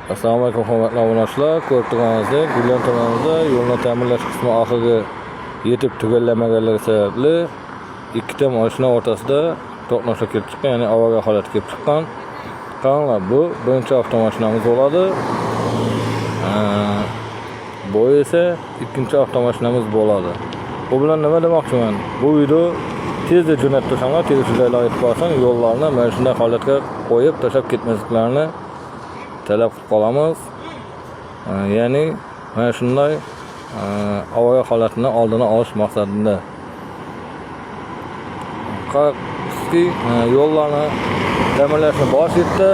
Assalomu alaykum hurmatli obunachilar. Ko'rib turganingizdek, Gulyon tumanida yo'lni ta'mirlash qismi oxiriga yetib tugallamaganligi sababli ikkita mashina o'rtasida to'qnashuv kelib chiqqan, ya'ni avariya holati kelib chiqqan. Qaranglar, bu birinchi avtomashinamiz bo'ladi. Bu esa ikkinchi avtomashinamiz bo'ladi. Bu bilan nima demoqchiman? Bu video tezda jo'natib tashlanglar, tegishlilarga yetib qolsin, yo'llarni mana shunday holatga qo'yib tashlab ketmasliklarini talab qilib qolamiz. Ya'ni mana shunday avariya holatini oldini olish maqsadida. Qarabki, yo'llarni ta'mirlashni boshida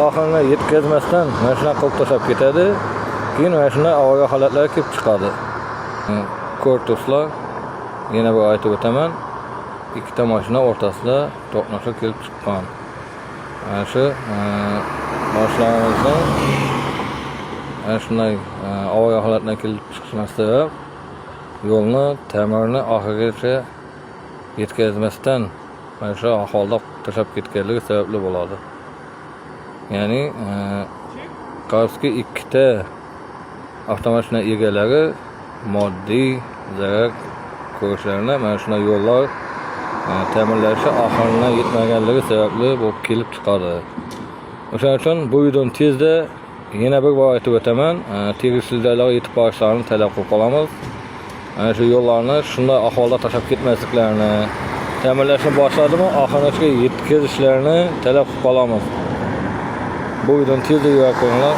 oxiriga yetkazmasdan mana shunday qilib tashlab ketadi. Keyin mana shunday avariya holatlari kelib chiqadi. Ko'rib turibsizlar, yana bir aytib o'taman. Ikkita mashina o'rtasida to'qnashuv kelib chiqqan. Mana shu mashinamizning mana shunday avariya holatidan kelib chiqishdan sabab yo'lni ta'mirni oxirigacha yetkazmasdan mana shu ahvolda tashlab ketganligi sababli bo'ladi. Ya'ni qarabsizki, ikkita avtomashina egalari moddiy zarar ko'rishlarini mana shunday yo'llar ta'mirlashi oxiriga yetmaganligi sababli bu kelib chiqadi. O'shaning uchun bu videoni tezda yana bir bor aytib o'taman, tegishlilarga yetib borishlarini talab qilib qolamiz. Mana shu yo'llarni shunday ahvolda tashlab ketmasliklarini, ta'mirlashni boshladimi, oxirigacha yetkazishlarini talab qilib qolamiz. Bu videoni tezda yo'l qo'yinglar.